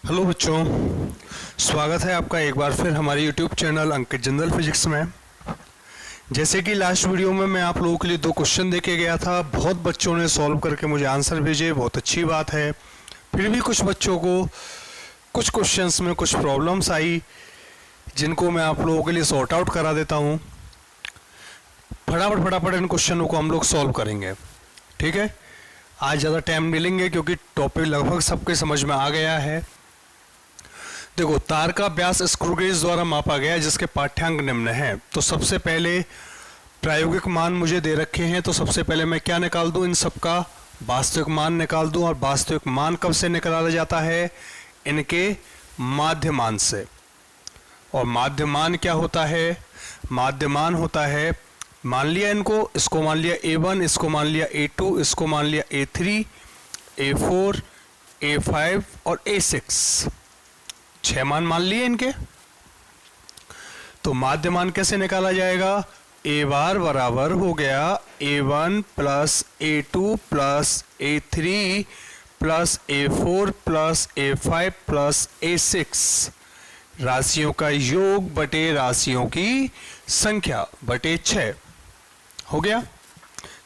Hello बच्चों, स्वागत है आपका एक बार फिर हमारे यूट्यूब चैनल अंकित जनरल फिजिक्स में। जैसे कि लास्ट वीडियो में मैं आप लोगों के लिए 2 क्वेश्चन देके गया था, बहुत बच्चों ने सॉल्व करके मुझे आंसर भेजे, बहुत अच्छी बात है। फिर भी कुछ बच्चों को कुछ क्वेश्चंस में कुछ प्रॉब्लम्स आई, जिनको मैं आप लोगों के लिए सॉर्ट आउट करा देता हूँ। फटाफट इन क्वेश्चनों को हम लोग सॉल्व करेंगे, ठीक है। आज ज़्यादा टाइम नहीं लेंगे क्योंकि टॉपिक लगभग सबके समझ में आ गया है। देखो, तार का व्यास स्क्रू गेज द्वारा मापा गया जिसके पाठ्यांक निम्न हैं। तो सबसे पहले प्रायोगिक मान मुझे दे रखे हैं, तो सबसे पहले मैं क्या निकाल दूं, इन सब का वास्तविक मान निकाल दूं। और वास्तविक मान कब से निकाला जाता है, इनके माध्य मान से। और माध्य मान क्या होता है, माध्य मान होता है, मान लिया इनको, इसको मान लिया A1, इसको मान लिया A2, इसको मान लिया A3, A4, A5 और A6, 6 मान मान लिए इनके। तो माध्य मान कैसे निकाला जाएगा, A बार बराबर हो गया A1 plus A2 plus A3 plus A4 plus A5 plus A6, राशियों का योग बटे राशियों की संख्या बटे 6 हो गया।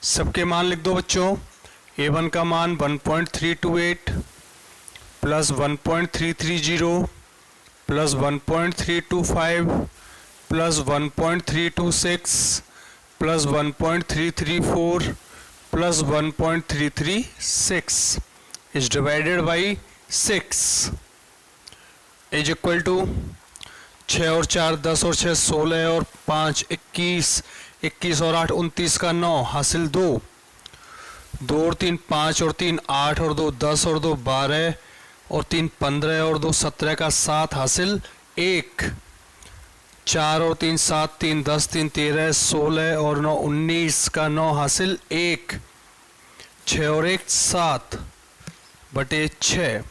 सबके मान लिख दो बच्चों। A1 का मान 1.328 plus 1.330 plus 1.325 plus 1.326 plus 1.334 plus 1.336 is divided by 6 is equal to 6 और 4 10 और 6 16 और 5 21, 21 और 8 29 का 9 हासिल 2, 2 और 3 5 और 3 8 और 2 10 और 2 12 और 3 15 और 2 17 का 7 हासिल 1, 4 और 3 7 3 10 3 13 16 और 9 19 का 9 हासिल 1, 6 और 1 7 बटे 6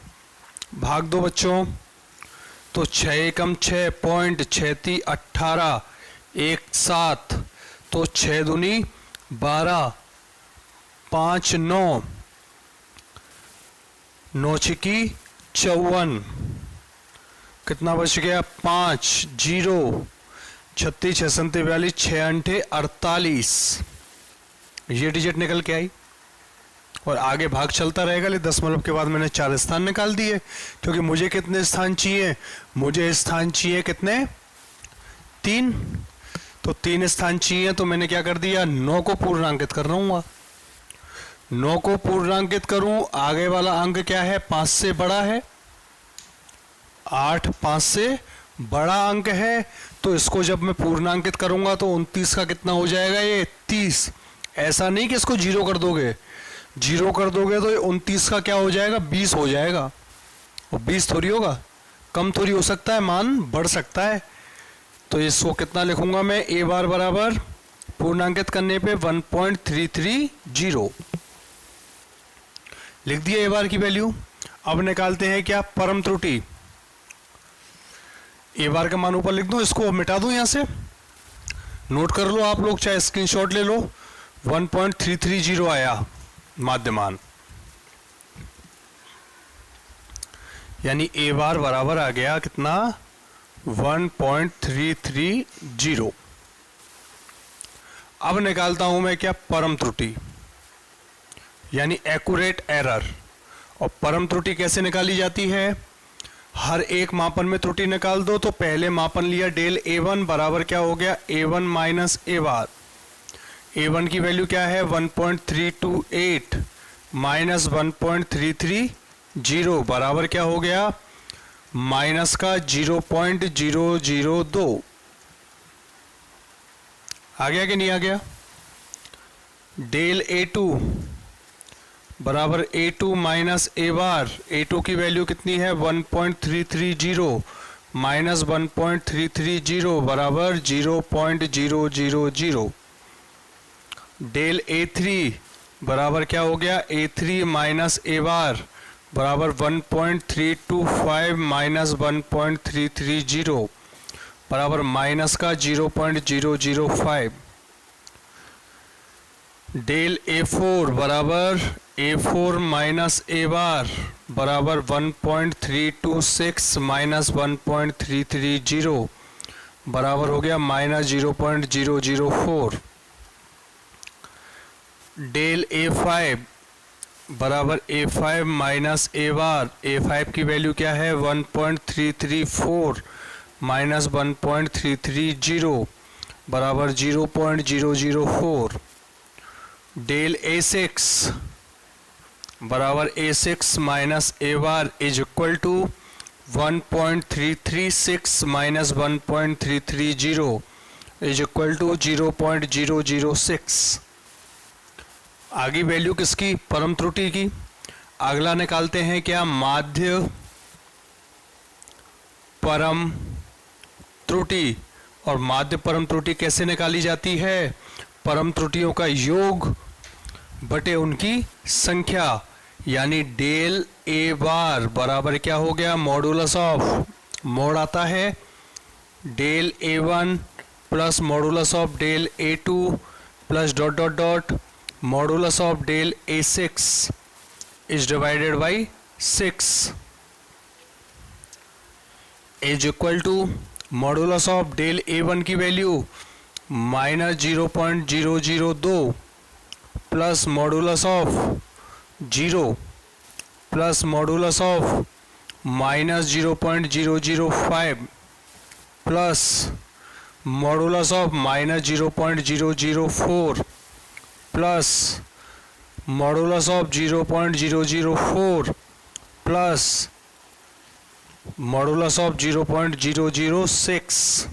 भाग दो बच्चों। तो 6 एकम 6 पॉइंट 6 18 1 7, तो 6 दूनी 12 5 9 9 छिकी 54, कितना बच गया 5 0 36 6 42 6 अंठे 48, ये डिजिट निकल के आई। और आगे भाग चलता रहेगा, लेकिन दशमलव के बाद मैंने 4 स्थान निकाल दिए, क्योंकि मुझे कितने स्थान चाहिए, मुझे स्थान चाहिए कितने 3, तो 3 स्थान चाहिए। तो मैंने क्या कर दिया, 9 को पूर्णांकित कर रहूंगा, 9 को पूर्णांकित करूं, आगे वाला अंक क्या है 5 से बड़ा है, 8 5 से बड़ा अंक है। तो इसको जब मैं पूर्णांकित करूंगा तो 29 का कितना हो जाएगा, ये 30। ऐसा नहीं कि इसको 0 कर दोगे, 0 कर दोगे तो ये 29 का क्या हो जाएगा 20 हो जाएगा। और 20 थोड़ी होगा, कम थोड़ी हो सकता है, मान बढ़ सकता है। तो इसको कितना लिखूंगा मैं, A बार बराबर पूर्णांकित करने पे 1.330 लिख दिया A बार की वैल्यू। अब निकालते हैं क्या, परम त्रुटि। A बार का मान ऊपर लिख दूं, इसको मिटा दूं यहां से, नोट कर लो आप लोग, चाहे स्क्रीनशॉट ले लो। 1.330 आया माध्यमान, यानी A बार बराबर आ गया कितना 1.330। अब निकालता हूं मैं क्या, परम त्रुटि यानी एक्यूरेट एरर। और परम त्रुटि कैसे निकाली जाती है, हर एक मापन में त्रुटि निकाल दो। तो पहले मापन लिया डेल A1 बराबर क्या हो गया, A1 minus A bar. A1 की वैल्यू क्या है 1.328 माइनस 1.330 बराबर क्या हो गया, माइनस का 0.002। आ गया कि नहीं आ गया। डेल A2 बराबर A2 minus A bar, A2 की वैल्यू कितनी है 1.330 माइनस 1.330 बराबर 0.000। डेल A3 बराबर क्या हो गया, A3 माइनस A बार बराबर 1.325 माइनस 1.330 बराबर माइनस का 0.005। डेल A4 बराबर A4 माइनस A बार बराबर 1.326 माइनस 1.330 बराबर हो गया -0.004। डेल A5 बराबर A5 minus A bar. A5 की वैल्यू क्या है 1.334 माइनस 1.330 बराबर 0.004। डेल A6 बराबर A6 minus A bar is equal to 1.336 minus 1.330 is equal to 0.006। आगे वैल्यू किसकी, परम त्रुटि की। अगला निकालते हैं क्या, माध्य परम त्रुटि। और माध्य परम त्रुटि कैसे निकाली जाती है, परम त्रुटियों का योग बटे उनकी संख्या, यानी डेल ए बार बराबर क्या हो गया, मॉडुलस ऑफ, मोड आता है del A1 plus modulus of del A2 plus dot dot dot modulus of del A6 is divided by 6 is equal to modulus of del A1 की वैल्यू minus 0.002 plus modulus of 0 plus modulus of minus 0.005 plus modulus of minus 0.004 plus modulus of 0.004 plus modulus of 0.006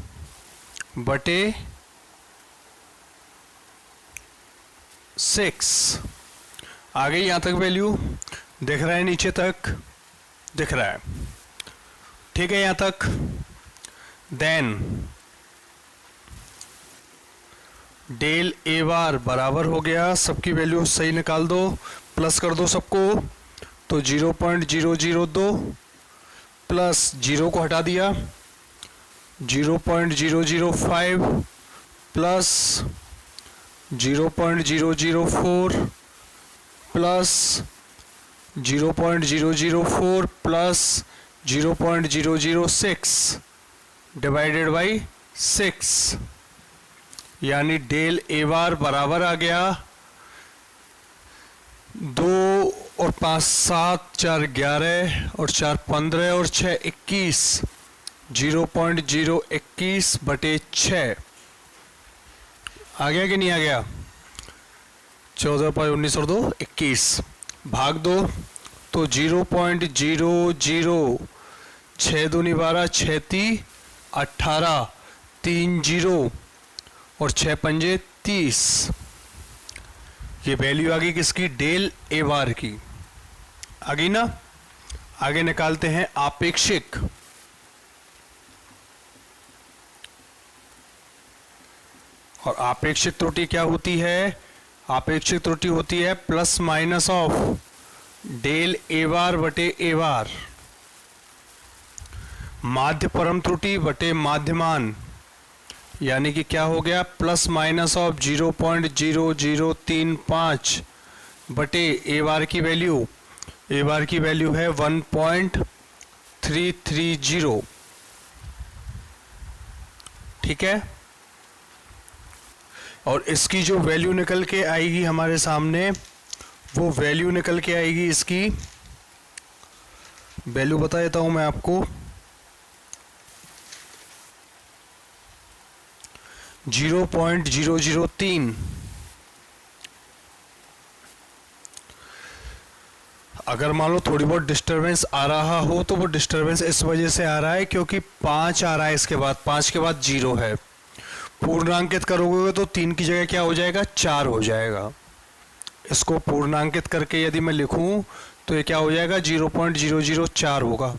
बटे 6। आ गई यहाँ तक value, दिख रहा है, नीचे तक दिख रहा है, ठीक है यहाँ तक। देन डेल ए बार बराबर हो गया, सबकी वैल्यू सही निकाल दो, प्लस कर दो सबको, तो 0.002 प्लस 0 को हटा दिया 0.005 plus 0.004 plus 0.004 plus 0.006 divided by 6, यानी डेल ए बार बराबर आ गया 2 और 5 7 4 11 और 4 15 और 6 21 0.021 बटे 6 आ गया कि नहीं आ गया, 14 पर 19 और 2 21 भाग दो, तो 0.00 6 दूनी 12 6 ती 18 3 0 और 6 पंजे 30। ये वैल्यू आ गई किसकी, डेल ए बार की। आ गई ना। आगे निकालते हैं आपेक्षिक। और आपेक्षिक त्रुटि क्या होती है, आपेक्षिक त्रुटि होती है plus minus of del a बार बटे ए बार, माध्य परम त्रुटि बटे माध्यमान, यानी कि क्या हो गया, प्लस माइनस ऑफ 0.0035 बटे ए बार की वैल्यू, ए बार की वैल्यू है 1.330, ठीक है। और इसकी जो वैल्यू निकल के आएगी हमारे सामने, वो वैल्यू निकल के आएगी, इसकी वैल्यू बता देता हूं मैं आपको, 0.003। अगर मान लो थोड़ी बहुत डिस्टरबेंस आ रहा हो तो वो डिस्टरबेंस इस वजह से आ रहा है क्योंकि 5 आ रहा है, इसके बाद 5 के बाद 0 है। पूर्णांकित करोगे तो 3 की जगह क्या हो जाएगा, 4 हो जाएगा। इसको पूर्णांकित करके यदि मैं लिखूं तो ये क्या हो जाएगा, 0.004 होगा,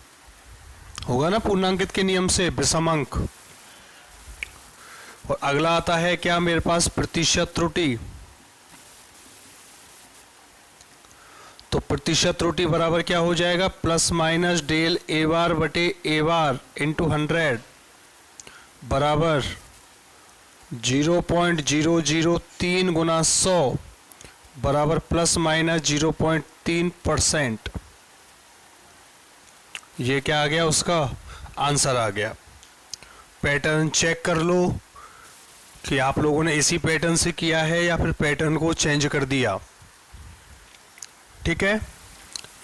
होगा ना पूर्णांकित के नियम से, विषम अंक। और अगला आता है क्या मेरे पास, प्रतिशत त्रुटि। तो प्रतिशत त्रुटि बराबर क्या हो जाएगा, प्लस माइनस डेल ए बार बटे ए बार इंटू 100 बराबर 0.003 गुना 100 बराबर प्लस माइनस 0.3%। ये क्या आ गया, उसका आंसर आ गया। पैटर्न चेक कर लो कि आप लोगों ने इसी पैटर्न से किया है या फिर पैटर्न को चेंज कर दिया। ठीक है,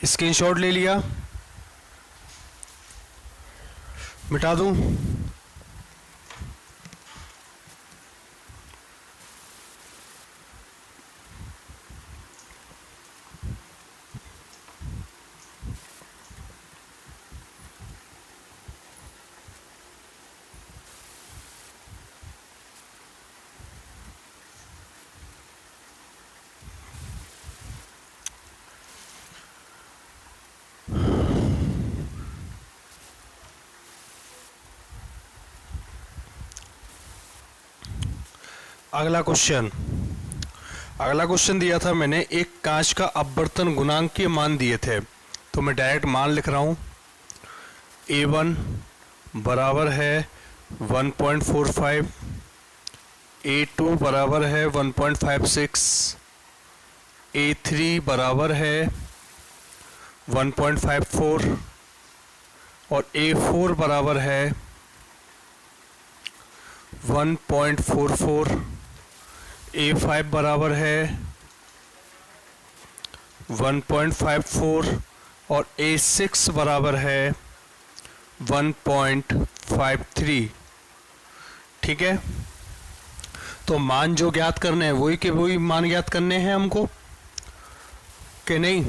स्क्रीनशॉट ले लिया, मिटा दूं? अगला क्वेश्चन दिया था मैंने, एक कांच का अपवर्तन गुणांक के मान दिए थे, तो मैं डायरेक्ट मान लिख रहा हूं। A1 बराबर है 1.45, A2 बराबर है 1.56, A3 बराबर है 1.54 और A4 बराबर है 1.44, A5 बराबर है 1.54 और A6 बराबर है 1.53। ठीक है, तो मान जो ज्ञात करने हैं वही के वही मान ज्ञात करने हैं हमको कि नहीं?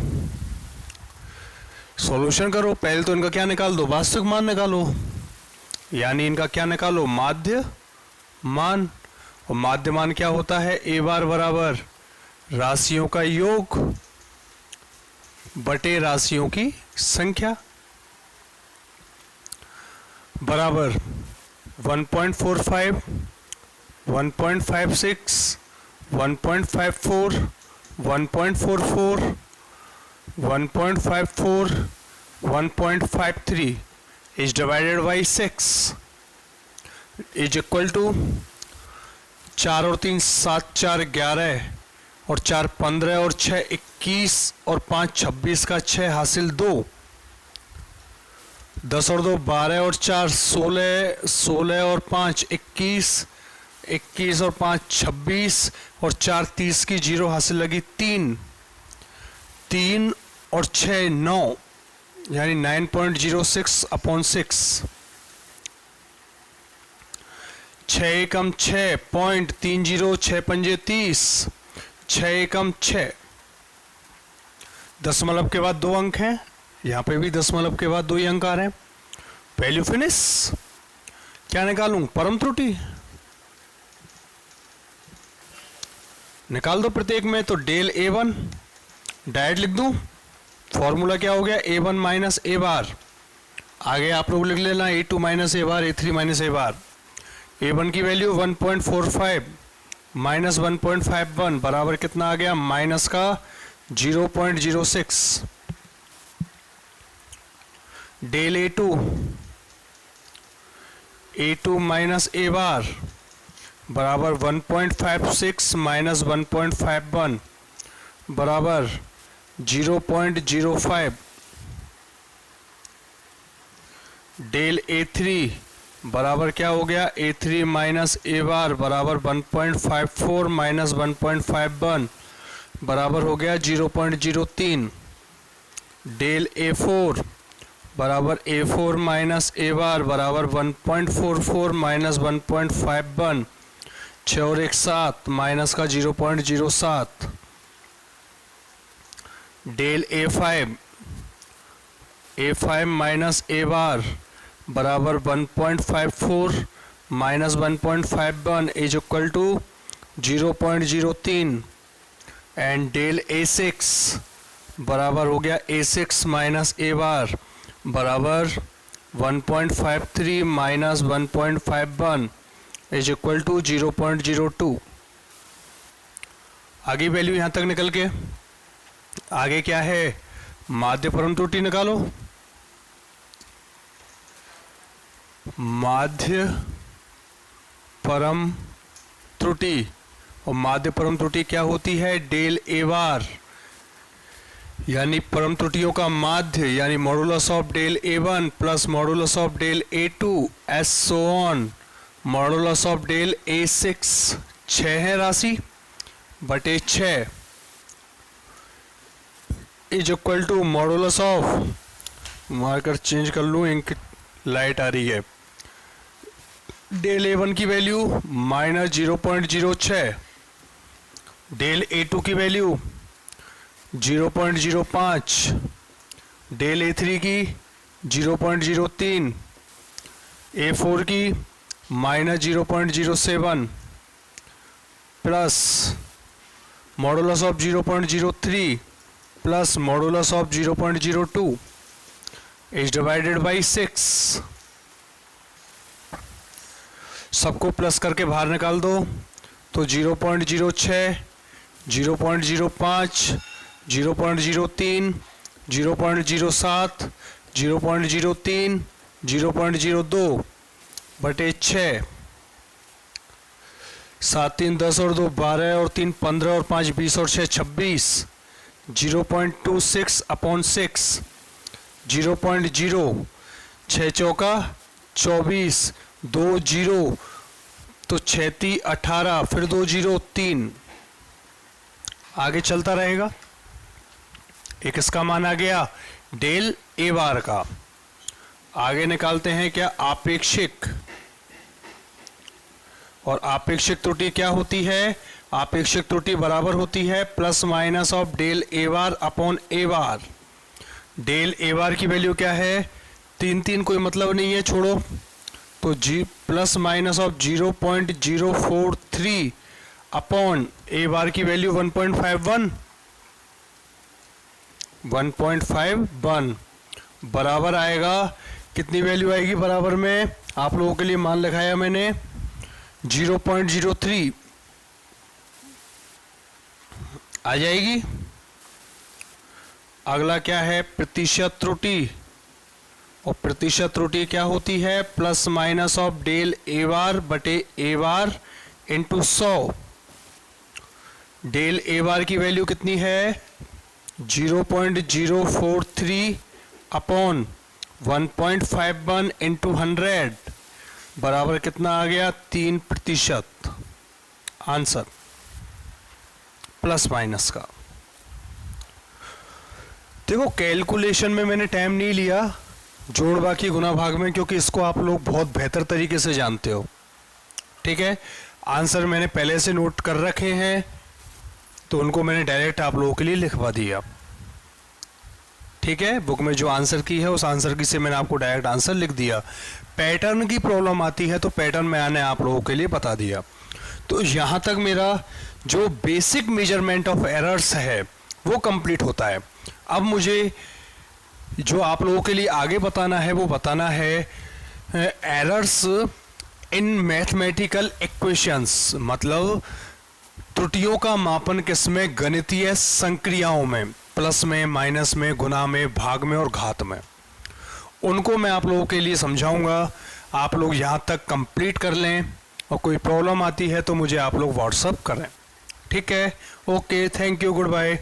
सॉल्यूशन करो, पहले तो इनका क्या निकाल दो, वास्तविक मान निकालो, यानी इनका क्या निकालो, माध्य मान। और माध्य मान क्या होता है, ए बार बराबर राशियों का योग बटे राशियों की संख्या, बराबर 1.45, 1.56, 1.54, 1.44, 1.54, 1.53 is divided by 6 is equal to 4 और 3 7, 4 11 और 4 15 और 6 21 और 5 26 का 6 हासिल 2, 10 और 2 12 और 4 16, 16 और 5 21, 21 और 5 26 और 4 30 की 0 हासिल लगी 3, 3 और 6 9, यानी 9.06 अपॉन 6, 6 एकम 6.30, 6 पंजे 30, 6 एकम 6। दशमलव के बाद 2 अंक हैं, यहाँ पे भी दशमलव के बाद 2 ही अंक आ रहे हैं। वैल्यू फिनिश, क्या निकालूं, परम त्रुटि निकाल दो प्रत्येक में, तो डेल A1 डायरेक्ट लिख दूं, फॉर्मूला क्या हो गया, A1 माइनस A बार, आगे आप लोग लिख लेना A2 minus A bar, A3 minus A bar. A1 की वैल्यू 1.45 माइनस 1.51 बराबर कितना आ गया, माइनस का 0.06। Del A2 minus A bar बराबर 1.56 माइनस 1.51 बराबर 0.05। डेल A3 बराबर क्या हो गया, A3 माइनस A बार बराबर 1.54 माइनस 1.51 बराबर हो गया 0.03। डेल A4 बराबर A4 माइनस A बार बराबर 1.44 माइनस 1.51, 6 और 1 7, माइनस का 0.07। Del A5 minus A bar बराबर 1.54 minus 1.51 is equal to 0.03। And del A6 बराबर हो गया A6 माइनस A बार बराबर 1.53 माइनस 1.51 इज इक्वल टू 0.02। आगे वैल्यू यहाँ तक निकल के, आगे क्या है, माध्य परम त्रुटि निकालो। माध्य परम त्रुटि, और माध्य परम त्रुटि क्या होती है, डेल A बार यानी परम त्रुटियों का माध्य यानी modulus of del A1 plus modulus of del A2 as so on modulus of del A6 6 है राशि बटे 6 is equal to modulus of marker change कर लूँ, इंक लाइट आ रही है, डेल A1 की वैल्यू -0.06, डेल A2 की वैल्यू 0.05, डेल A3 की 0.03, A4 की -0.07 plus modulus of 0.03 plus modulus of 0.02 is divided by 6। सबको प्लस करके बाहर निकाल दो तो 0.06, 0.05, 0.03, 0.07, 0.03, 0.02 बटे 6, 7 3 10 और 2 12 और 3 15 और 5 20 और 6 26, 0.26 अपॉन 6, 0.0, 6 चौका 24, 2 0 तो 6 18, फिर 2 0 3, आगे चलता रहेगा। एक इसका मान आ गया डेल ए बार का। आगे निकालते हैं क्या आपेक्षिक, और आपेक्षिक त्रुटि क्या होती है? आपेक्षिक त्रुटि बराबर होती है plus minus of del a bar upon a bar. Del a bar की वैल्यू क्या है? 3 3 कोई मतलब नहीं है, छोड़ो, तो जी plus minus of 0.043 upon a bar की वैल्यू 1.51 बराबर आएगा, कितनी वैल्यू आएगी बराबर में? आप लोगों के लिए मान लिखाया मैंने 0.03 आ जाएगी। अगला क्या है? प्रतिशत त्रुटि, और प्रतिशत त्रुटि क्या होती है? Plus minus of del a बार बटे ए bar into 100। Del a bar की वैल्यू कितनी है? 0.043 अपॉन 1.51 इंटू 100 बराबर कितना आ गया? 3%। आंसर प्लस माइनस का। देखो कैलकुलेशन में मैंने टाइम नहीं लिया जोड़ बाकी गुना भाग में, क्योंकि इसको आप लोग बहुत बेहतर तरीके से जानते हो, ठीक है। आंसर मैंने पहले से नोट कर रखे हैं तो उनको मैंने डायरेक्ट आप लोगों के लिए लिखवा दिया, ठीक है। बुक में जो आंसर की है उस आंसर की से मैंने आपको डायरेक्ट आंसर लिख दिया। पैटर्न की प्रॉब्लम आती है तो पैटर्न मैंने आप लोगों के लिए बता दिया। तो यहाँ तक मेरा जो बेसिक मेजरमेंट ऑफ एरर्स है वो कंप्लीट होता है। अब मुझे जो आप लोगों के लिए आगे बताना है वो बताना है एरर्स इन मैथमेटिकल इक्वेशंस, मतलब त्रुटियों का मापन किसमें? गणितीय संक्रियाओं में, प्लस में, माइनस में, गुना में, भाग में और घात में। उनको मैं आप लोगों के लिए समझाऊंगा। आप लोग यहाँ तक कंप्लीट कर लें और कोई प्रॉब्लम आती है तो मुझे आप लोग व्हाट्सअप करें, ठीक है। Okay, thank you, good bye.